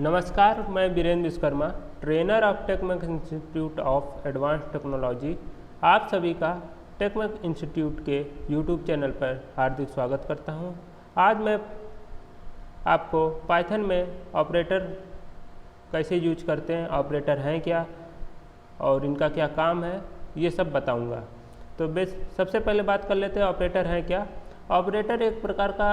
नमस्कार, मैं Virendra Vishwakarma, trainer of Techmac institute of advanced technology. आप सभी का टेक्मैक इंस्टीट्यूट के यूट्यूब चैनल पर हार्दिक स्वागत करता हूं। आज मैं आपको पाइथन में ऑपरेटर कैसे यूज करते हैं, ऑपरेटर हैं क्या और इनका क्या काम है, ये सब बताऊंगा। तो सबसे पहले बात कर लेते हैं ऑपरेटर हैं क्या। ऑपरेटर एक प्रकार का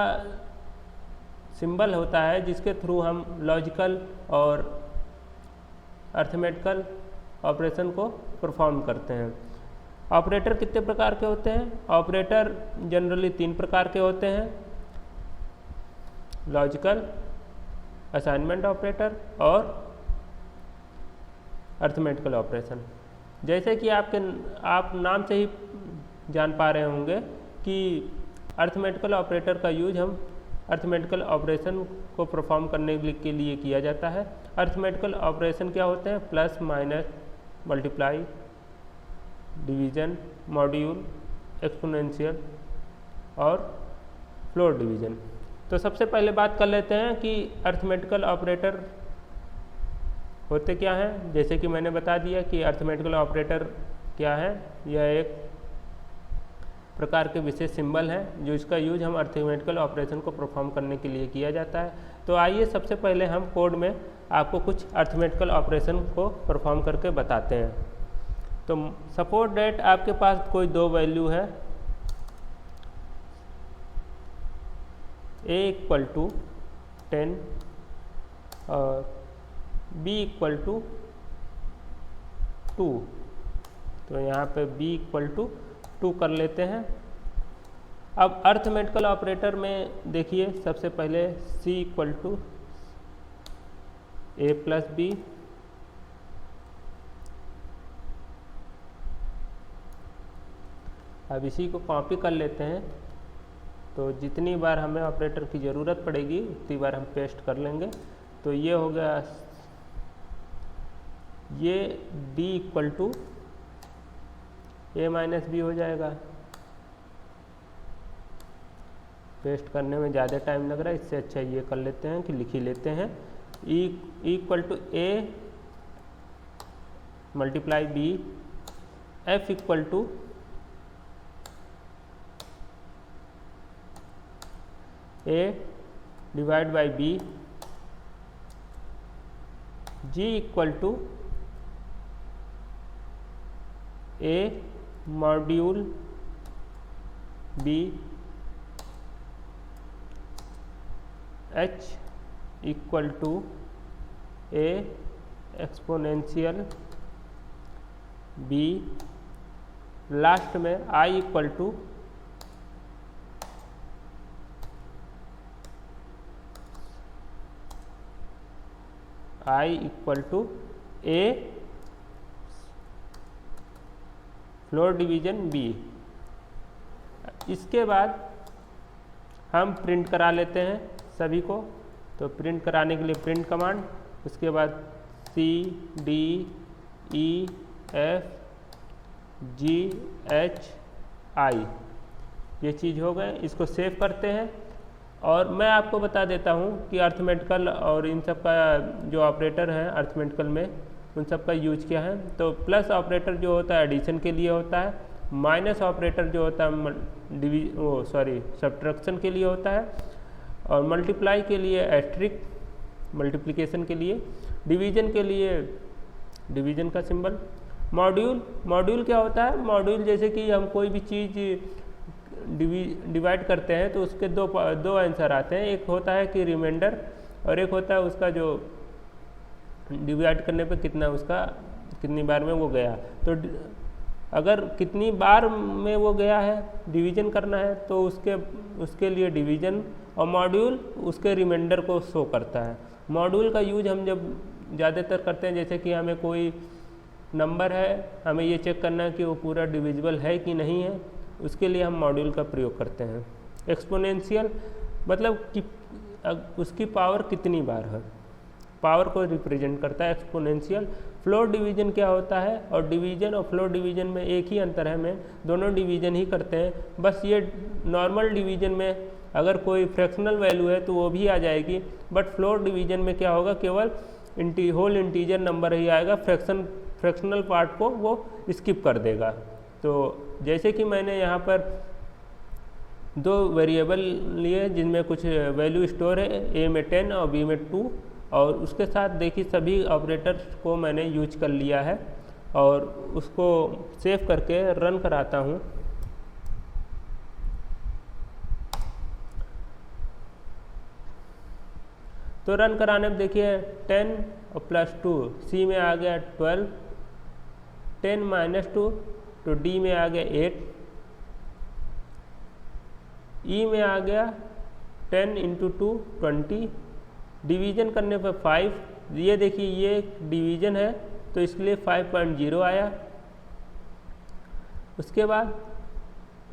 सिंबल होता है जिसके थ्रू हम लॉजिकल और अर्थमेटिकल ऑपरेशन को परफॉर्म करते हैं। ऑपरेटर कितने प्रकार के होते हैं? ऑपरेटर जनरली 3 प्रकार के होते हैं, लॉजिकल, असाइनमेंट ऑपरेटर और अर्थमेटिकल ऑपरेशन। जैसे कि आप नाम से ही जान पा रहे होंगे कि अर्थमेटिकल ऑपरेटर का यूज हम अर्थमेटिकल ऑपरेशन को परफॉर्म करने के लिए किया जाता है। अर्थमेटिकल ऑपरेशन क्या होते हैं? Plus, minus, multiply, division, module, exponential और फ्लोर डिवीजन। तो सबसे पहले बात कर लेते हैं कि अर्थमेटिकल ऑपरेटर होते क्या हैं। जैसे कि मैंने बता दिया कि अर्थमेटिकल ऑपरेटर क्या है, यह एक प्रकार के विशेष सिंबल हैं जो इसका यूज हम अर्थमेटिकल ऑपरेशन को परफॉर्म करने के लिए किया जाता है। तो आइए सबसे पहले हम कोड में आपको कुछ अर्थमेटिकल ऑपरेशन को परफॉर्म करके बताते हैं। तो सपोज दैट आपके पास कोई 2 वैल्यू है, a इक्वल टू 10 और b इक्वल टू 2। तो यहाँ पे b इक्वल टू 2 कर लेते हैं। अब अर्थमेटिकल ऑपरेटर में देखिए, सबसे पहले c equal to a plus B, अब इसी को कॉपी कर लेते हैं। तो जितनी बार हमें ऑपरेटर की ज़रूरत पड़ेगी उतनी बार हम पेस्ट कर लेंगे। तो ये हो गया, ये d equal to a minus B हो जाएगा। पेस्ट करने में ज़्यादा टाइम लग रहा है, इससे अच्छा ये कर लेते हैं कि लिख ही लेते हैं। e equal to a multiply b, f equal to a divide by b, g equal to a module b, h equal to a exponential b, last में i equal to a floor division b। इसके बाद हम print करा लेते हैं सभी को। तो प्रिंट कराने के लिए प्रिंट कमांड, उसके बाद c d e f g h i, ये चीज़ हो गए। इसको सेव करते हैं। और मैं आपको बता देता हूँ कि अर्थमेटिकल और इन सब का जो ऑपरेटर है अर्थमेटिकल में, उन सब का यूज क्या है। तो प्लस ऑपरेटर जो होता है एडिशन के लिए होता है, माइनस ऑपरेटर जो होता है सब्ट्रैक्शन के लिए होता है, और मल्टीप्लाई के लिए एस्ट्रिक, मल्टीप्लिकेशन के लिए, डिवीजन के लिए डिवीजन का सिंबल। मॉड्यूल क्या होता है? मॉड्यूल जैसे कि हम कोई भी चीज़ डिवाइड करते हैं तो उसके दो आंसर आते हैं। एक होता है कि रिमाइंडर और एक होता है उसका जो डिवाइड करने पे कितनी बार में वो गया। तो अगर कितनी बार में वो गया है, डिवीजन करना है, तो उसके लिए डिवीजन, और मॉड्यूल उसके रिमाइंडर को शो करता है। मॉड्यूल का यूज हम जब ज़्यादातर करते हैं, जैसे कि हमें कोई नंबर है, हमें ये चेक करना है कि वो पूरा डिविजिबल है कि नहीं है, उसके लिए हम मॉड्यूल का प्रयोग करते हैं। एक्सपोनेंशियल मतलब कि उसकी पावर कितनी बार है, पावर को रिप्रेजेंट करता है एक्सपोनेंशियल। फ्लोर डिवीजन क्या होता है? और डिवीजन और फ्लोर डिवीजन में एक ही अंतर है, में दोनों डिवीजन ही करते हैं। बस ये नॉर्मल डिवीजन में अगर कोई फ्रैक्शनल वैल्यू है तो वो भी आ जाएगी, बट फ्लोट डिवीजन में क्या होगा, केवल होल इंटीजर नंबर ही आएगा, फ्रैक्शनल पार्ट को वो स्किप कर देगा। तो जैसे कि मैंने यहाँ पर दो वेरिएबल लिए जिनमें कुछ वैल्यू स्टोर है, ए में 10 और बी में 2, और उसके साथ देखिए सभी ऑपरेटर्स को मैंने यूज कर लिया है और उसको सेव करके रन कराता हूँ। तो रन कराने में देखिए 10 और +2 सी में आ गया 12, 10 - 2 तो डी में आ गया 8, ई में आ गया 10 × 2 20, डिवीज़न करने पर 5, ये देखिए ये डिवीज़न है तो इसके लिए 5.0 आया। उसके बाद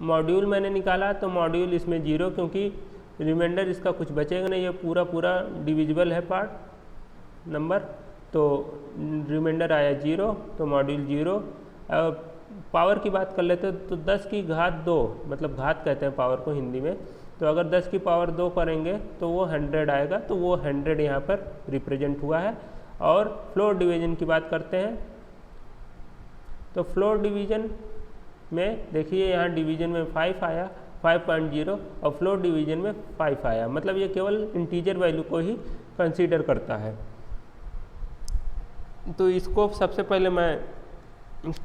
मॉड्यूल मैंने निकाला तो मॉड्यूल इसमें 0, क्योंकि रिमाइंडर इसका कुछ बचेगा नहीं, ये पूरा डिविजिबल है पार्ट नंबर, तो रिमाइंडर आया 0, तो मॉड्यूल 0। अब पावर की बात कर लेते हैं तो 10 की घात 2, मतलब घात कहते हैं पावर को हिंदी में, तो अगर 10 की पावर 2 करेंगे तो वो 100 आएगा, तो वो 100 यहाँ पर रिप्रेजेंट हुआ है। और फ्लोर डिवीजन की बात करते हैं तो फ्लोर डिवीजन में देखिए यहाँ डिवीजन में 5 आया 5.0 और फ्लोर डिवीजन में 5 आया, मतलब ये केवल इंटीजर वैल्यू को ही कंसीडर करता है। तो इसको सबसे पहले मैं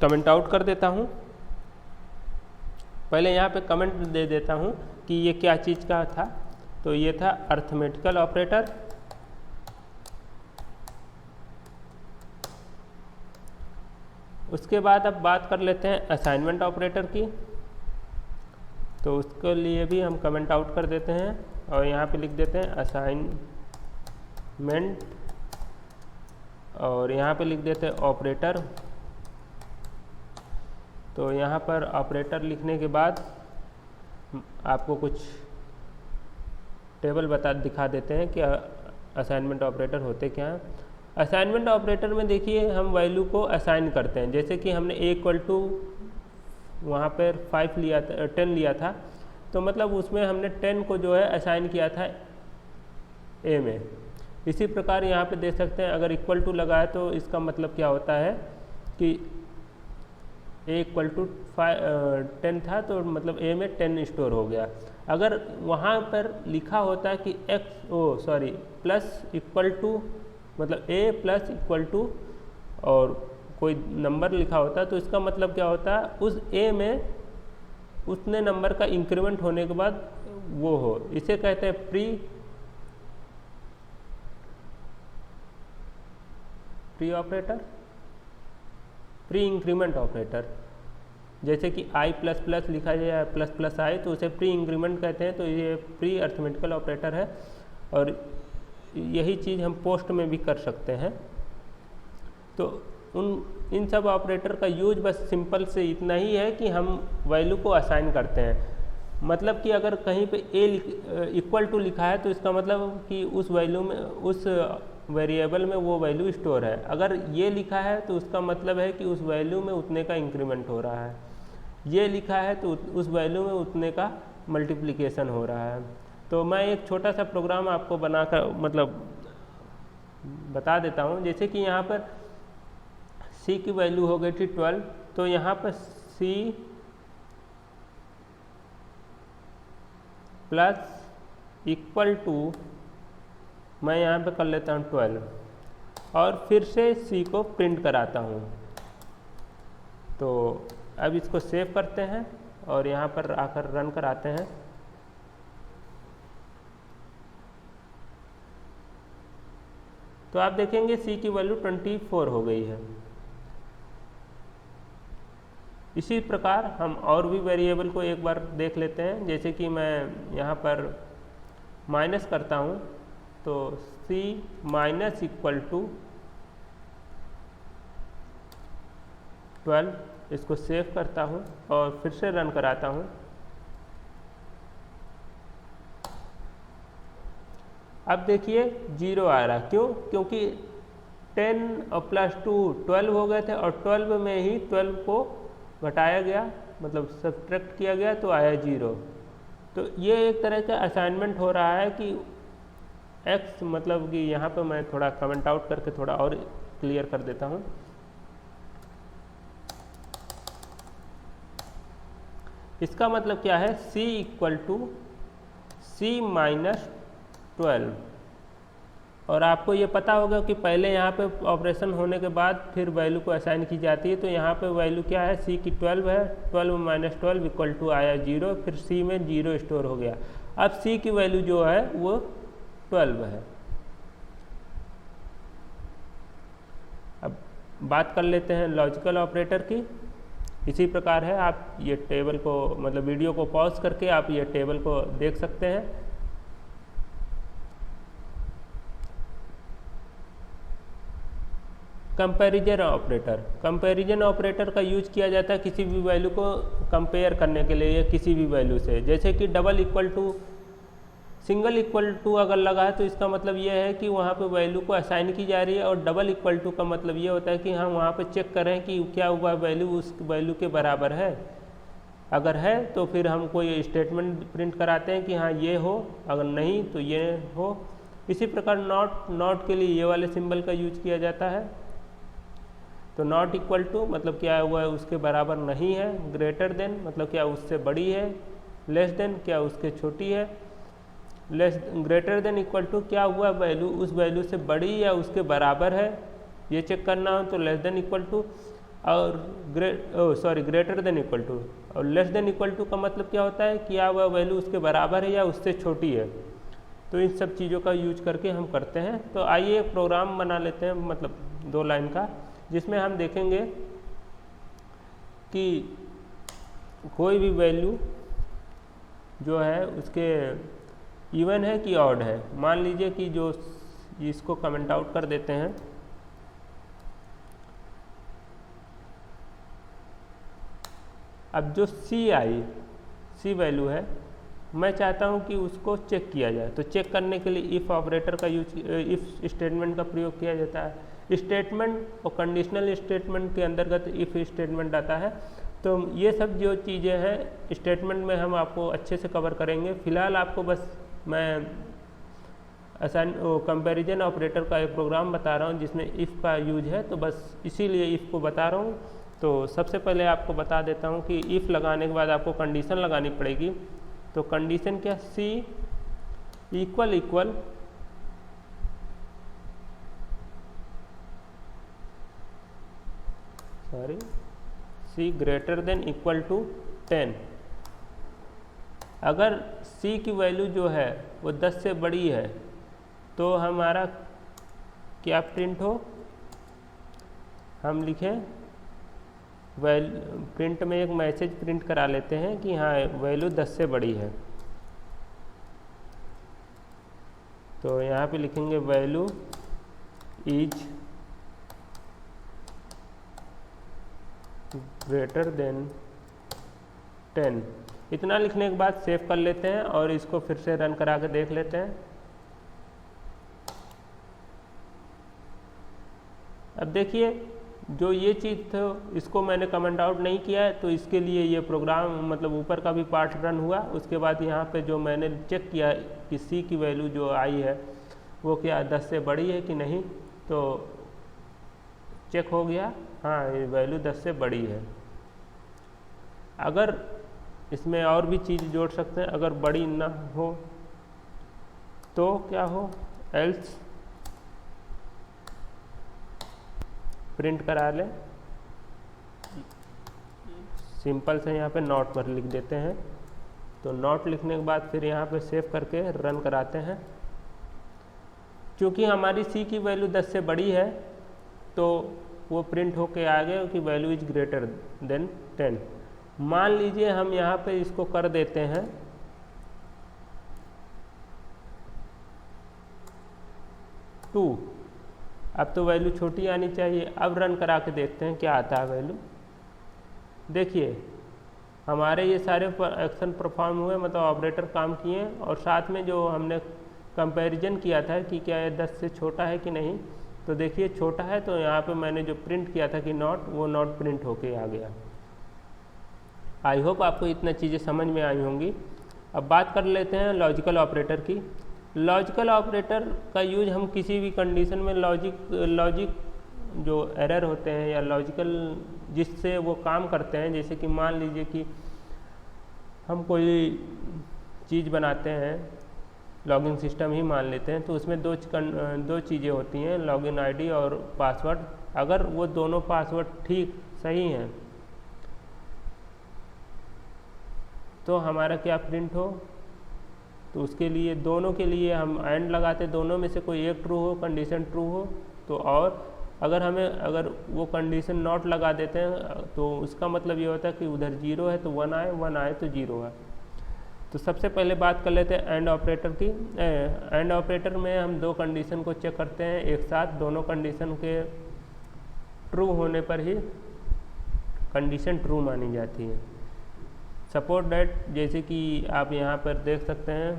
कमेंट आउट कर देता हूँ। पहले यहाँ पे कमेंट दे देता हूँ कि ये क्या चीज़ का था, तो ये था अर्थमेटिकल ऑपरेटर। उसके बाद अब बात कर लेते हैं असाइनमेंट ऑपरेटर की, तो उसके लिए भी हम कमेंट आउट कर देते हैं और यहाँ पे लिख देते हैं असाइनमेंट, और यहाँ पे लिख देते हैं ऑपरेटर। तो यहाँ पर ऑपरेटर लिखने के बाद आपको कुछ टेबल दिखा देते हैं कि असाइनमेंट ऑपरेटर होते क्या हैं। असाइनमेंट ऑपरेटर में देखिए हम वैल्यू को असाइन करते हैं, जैसे कि हमने a = वहाँ पर 5 लिया था, 10 लिया था, तो मतलब उसमें हमने 10 को जो है असाइन किया था a में। इसी प्रकार यहाँ पे देख सकते हैं अगर = लगा है तो इसका मतलब क्या होता है कि a = 10 था तो मतलब a में 10 स्टोर हो गया। अगर वहाँ पर लिखा होता है कि प्लस इक्वल टू, मतलब a प्लस इक्वल टू और कोई नंबर लिखा होता है, तो इसका मतलब क्या होता है उस a में उतने नंबर का इंक्रीमेंट होने के बाद वो हो, इसे कहते हैं प्री इंक्रीमेंट ऑपरेटर। जैसे कि i++ लिखा जाए ++i तो उसे प्री इंक्रीमेंट कहते हैं, तो ये प्री अर्थमेटिकल ऑपरेटर है। और यही चीज़ हम पोस्ट में भी कर सकते हैं। तो इन सब ऑपरेटर का यूज बस सिंपल से इतना ही है कि हम वैल्यू को असाइन करते हैं। मतलब कि अगर कहीं पे a = लिखा है तो इसका मतलब कि उस वैल्यू में, उस वेरिएबल में वो वैल्यू स्टोर है। अगर ये लिखा है तो उसका मतलब है कि उस वैल्यू में उतने का इंक्रीमेंट हो रहा है। ये लिखा है तो उस वैल्यू में उतने का मल्टीप्लिकेशन हो रहा है। तो मैं एक छोटा सा प्रोग्राम आपको बनाकर मतलब बता देता हूँ। जैसे कि यहाँ पर c की वैल्यू हो गई थी 12, तो यहाँ पर c प्लस इक्वल टू मैं यहाँ पे कर लेता हूँ 12 और फिर से c को प्रिंट कराता हूँ। तो अब इसको सेव करते हैं और यहाँ पर आकर रन कराते हैं। तो आप देखेंगे c की वैल्यू 24 हो गई है। इसी प्रकार हम और भी वेरिएबल को एक बार देख लेते हैं। जैसे कि मैं यहाँ पर माइनस करता हूँ तो c - = 12, इसको सेव करता हूँ और फिर से रन कराता हूँ। अब देखिए 0 आ रहा, क्यों? क्योंकि 10 और +2 12 हो गए थे और 12 में ही 12 को घटाया गया, मतलब सब्ट्रैक्ट किया गया तो आया 0। तो ये एक तरह का असाइनमेंट हो रहा है कि x मतलब कि यहाँ पे मैं थोड़ा कमेंट आउट करके थोड़ा और क्लियर कर देता हूँ। इसका मतलब क्या है, c equal to c minus 12, और आपको ये पता होगा कि पहले यहाँ पे ऑपरेशन होने के बाद फिर वैल्यू को असाइन की जाती है। तो यहाँ पे वैल्यू क्या है, c की 12 है, 12 माइनस 12 इक्वल टू आया 0, फिर c में 0 स्टोर हो गया। अब c की वैल्यू जो है वो 12 है। अब बात कर लेते हैं लॉजिकल ऑपरेटर की। इसी प्रकार है, आप ये टेबल को मतलब वीडियो को पॉज करके आप ये टेबल को देख सकते हैं। कंपैरिजन ऑपरेटर, कंपैरिजन ऑपरेटर का यूज किया जाता है किसी भी वैल्यू को कंपेयर करने के लिए किसी भी वैल्यू से। जैसे कि double equal to single equal to अगर लगा है तो इसका मतलब ये है कि वहाँ पे वैल्यू को असाइन की जा रही है, और डबल इक्वल टू का मतलब ये होता है कि हम वहाँ पे चेक करें कि क्या हुआ वैल्यू उस वैल्यू के बराबर है। अगर है तो फिर हम कोई स्टेटमेंट प्रिंट कराते हैं कि हाँ ये हो, अगर नहीं तो ये हो। इसी प्रकार नॉट के लिए ये वाले सिंबल का यूज किया जाता है। तो नॉट इक्वल टू मतलब क्या हुआ है, उसके बराबर नहीं है। ग्रेटर देन मतलब क्या उससे बड़ी है। लेस देन क्या उसके छोटी है। Less greater than equal to क्या हुआ वैल्यू उस वैल्यू से बड़ी या उसके बराबर है, ये चेक करना हो तो लेस देन इक्वल टू, और ग्रेटर देन इक्वल टू। और लेस देन इक्वल टू का मतलब क्या होता है, क्या वह वैल्यू उसके बराबर है या उससे छोटी है। तो इन सब चीज़ों का यूज करके हम करते हैं। तो आइए एक प्रोग्राम बना लेते हैं, मतलब 2 लाइन का, जिसमें हम देखेंगे कि कोई भी वैल्यू जो है उसके इवन है कि ऑड है। मान लीजिए कि जो इसको कमेंट आउट कर देते हैं। अब जो सी वैल्यू है, मैं चाहता हूं कि उसको चेक किया जाए। तो चेक करने के लिए इफ़ ऑपरेटर का यूज, इफ़ स्टेटमेंट का प्रयोग किया जाता है। स्टेटमेंट और कंडीशनल स्टेटमेंट के अंतर्गत इफ़ स्टेटमेंट आता है। तो ये सब जो चीज़ें हैं स्टेटमेंट में हम आपको अच्छे से कवर करेंगे। फिलहाल आपको बस मैं कंपैरिजन ऑपरेटर का एक प्रोग्राम बता रहा हूँ जिसमें इफ़ का यूज है, तो बस इसीलिए इफ़ को बता रहा हूँ। तो सबसे पहले आपको बता देता हूँ कि इफ़ लगाने के बाद आपको कंडीशन लगानी पड़ेगी। तो कंडीशन क्या, c equal c greater than equal to 10। अगर c की वैल्यू जो है वो 10 से बड़ी है तो हमारा क्या प्रिंट हो, हम लिखें प्रिंट में एक मैसेज प्रिंट करा लेते हैं कि हाँ वैल्यू 10 से बड़ी है। तो यहाँ पे लिखेंगे वैल्यू इज ग्रेटर देन 10। इतना लिखने के बाद सेव कर लेते हैं और इसको फिर से रन करा के देख लेते हैं। अब देखिए जो ये चीज़ था इसको मैंने कमेंट आउट नहीं किया है, तो इसके लिए ये प्रोग्राम मतलब ऊपर का भी पार्ट रन हुआ। उसके बाद यहाँ पे जो मैंने चेक किया कि सी की वैल्यू जो आई है वो क्या 10 से बड़ी है कि नहीं, तो चेक हो गया, हाँ ये वैल्यू 10 से बड़ी है। अगर इसमें और भी चीज़ जोड़ सकते हैं, अगर बड़ी ना हो तो क्या हो, एल्स प्रिंट करा लें। सिंपल से यहाँ पे नॉट पर लिख देते हैं। तो नॉट लिखने के बाद फिर यहाँ पे सेव करके रन कराते हैं। क्योंकि हमारी सी की वैल्यू 10 से बड़ी है तो वो प्रिंट होके आ गया कि वैल्यू इज ग्रेटर देन 10। मान लीजिए हम यहाँ पे इसको कर देते हैं 2। अब तो वैल्यू छोटी आनी चाहिए। अब रन करा के देखते हैं क्या आता है वैल्यू। देखिए हमारे ये सारे एक्शन परफॉर्म हुए, मतलब ऑपरेटर काम किए, और साथ में जो हमने कंपैरिजन किया था कि क्या ये 10 से छोटा है कि नहीं, तो देखिए छोटा है। तो यहाँ पे मैंने जो प्रिंट किया था कि नॉट, वो नॉट प्रिंट होके आ गया। आई होप आपको इतना चीज़ें समझ में आई होंगी। अब बात कर लेते हैं लॉजिकल ऑपरेटर की। लॉजिकल ऑपरेटर का यूज हम किसी भी कंडीशन में लॉजिक जो एरर होते हैं या लॉजिकल जिससे वो काम करते हैं, जैसे कि मान लीजिए कि हम कोई चीज़ बनाते हैं, लॉगिन सिस्टम ही मान लेते हैं, तो उसमें दो चीज़ें होती हैं, लॉगिन आईडी और पासवर्ड। अगर वो दोनों पासवर्ड ठीक सही हैं तो हमारा क्या प्रिंट हो, तो उसके लिए दोनों के लिए हम एंड लगाते, दोनों में से कोई एक ट्रू हो, कंडीशन ट्रू हो तो। और अगर वो कंडीशन नॉट लगा देते हैं तो उसका मतलब ये होता है कि उधर 0 है तो 1 आए, 1 आए तो 0 है। तो सबसे पहले बात कर लेते हैं एंड ऑपरेटर की। एंड ऑपरेटर में हम दो कंडीशन को चेक करते हैं एक साथ, दोनों कंडीशन के ट्रू होने पर ही कंडीशन ट्रू मानी जाती है। सपोज दैट, जैसे कि आप यहाँ पर देख सकते हैं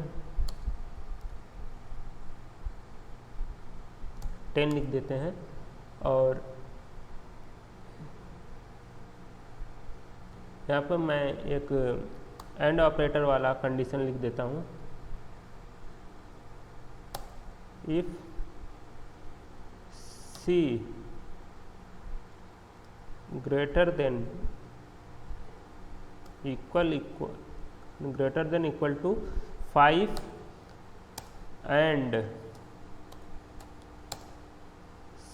10 लिख देते हैं और यहाँ पर मैं एक एंड ऑपरेटर वाला कंडीशन लिख देता हूँ। If C greater than equal to 5 and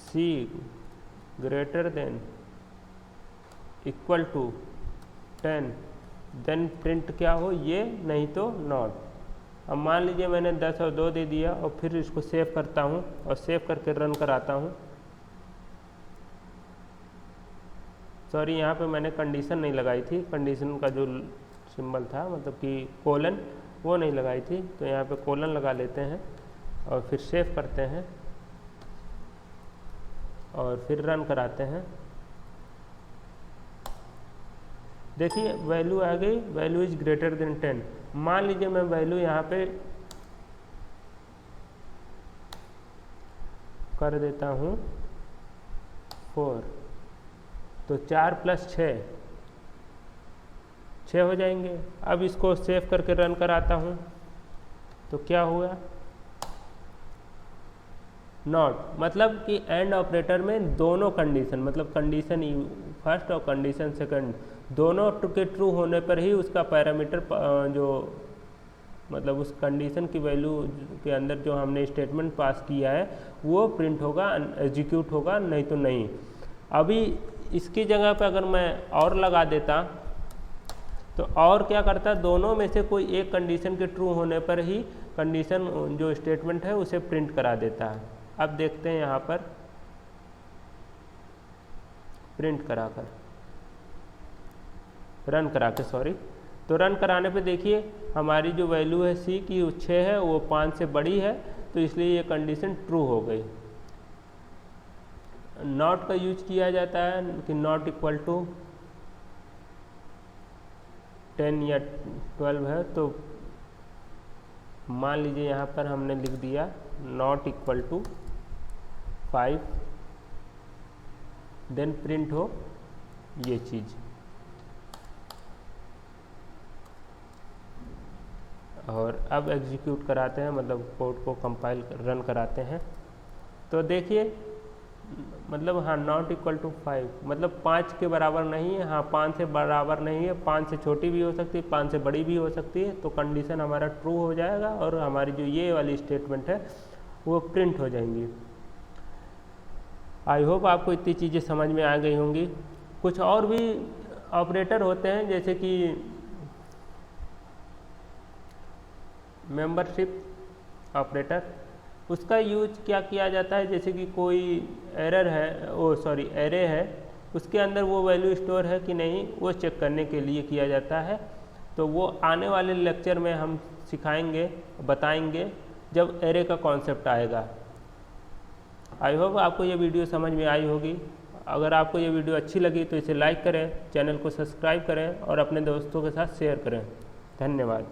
C greater than equal to 10, then print क्या हो, ये, नहीं तो नॉट। अब मान लीजिए मैंने 10 और 2 दे दिया और फिर इसको सेव करता हूँ और सेव करके रन कराता हूँ। सॉरी, यहाँ पे मैंने कंडीशन नहीं लगाई थी, कंडीशन का जो सिंबल था मतलब कि कोलन, वो नहीं लगाई थी, तो यहाँ पे कोलन लगा लेते हैं और फिर सेव करते हैं और फिर रन कराते हैं। देखिए वैल्यू आ गई, वैल्यू इज ग्रेटर देन 10। मान लीजिए मैं वैल्यू यहाँ पे कर देता हूँ 4, तो 4 + 6 हो जाएंगे। अब इसको सेव करके रन कराता हूँ तो क्या हुआ, नॉट। मतलब कि एंड ऑपरेटर में दोनों कंडीशन, मतलब कंडीशन फर्स्ट और कंडीशन सेकंड, दोनों के ट्रू होने पर ही उसका पैरामीटर जो मतलब उस कंडीशन की वैल्यू के अंदर जो हमने स्टेटमेंट पास किया है वो प्रिंट होगा, एग्जीक्यूट होगा, नहीं तो नहीं। अभी इसकी जगह पे अगर मैं और लगा देता तो और क्या करता, दोनों में से कोई एक कंडीशन के ट्रू होने पर ही कंडीशन जो स्टेटमेंट है उसे प्रिंट करा देता है। अब देखते हैं यहाँ पर प्रिंट कराकर, रन करा के, सॉरी, तो रन कराने पे देखिए हमारी जो वैल्यू है सी की 6 है, वो 5 से बड़ी है, तो इसलिए ये कंडीशन ट्रू हो गई। नॉट का यूज किया जाता है कि नॉट इक्वल टू 10 या 12 है, तो मान लीजिए यहाँ पर हमने लिख दिया not equal to 5, then print हो ये चीज़। और अब एग्जीक्यूट कराते हैं, मतलब कोड को कंपाइल रन कराते हैं, तो देखिए मतलब हाँ नॉट इक्वल टू 5 मतलब 5 के बराबर नहीं है, हाँ 5 से बराबर नहीं है, 5 से छोटी भी हो सकती है, 5 से बड़ी भी हो सकती है, तो कंडीशन हमारा ट्रू हो जाएगा और हमारी जो ये वाली स्टेटमेंट है वो प्रिंट हो जाएंगी। आई होप आपको इतनी चीज़ें समझ में आ गई होंगी। कुछ और भी ऑपरेटर होते हैं जैसे कि मेंबरशिप ऑपरेटर, उसका यूज क्या किया जाता है, जैसे कि कोई एरर है, एरे है, उसके अंदर वो वैल्यू स्टोर है कि नहीं वो चेक करने के लिए किया जाता है। तो वो आने वाले लेक्चर में हम सिखाएंगे, बताएंगे जब एरे का कॉन्सेप्ट आएगा। आई होप आपको ये वीडियो समझ में आई होगी। अगर आपको ये वीडियो अच्छी लगी तो इसे लाइक करें, चैनल को सब्सक्राइब करें और अपने दोस्तों के साथ शेयर करें। धन्यवाद।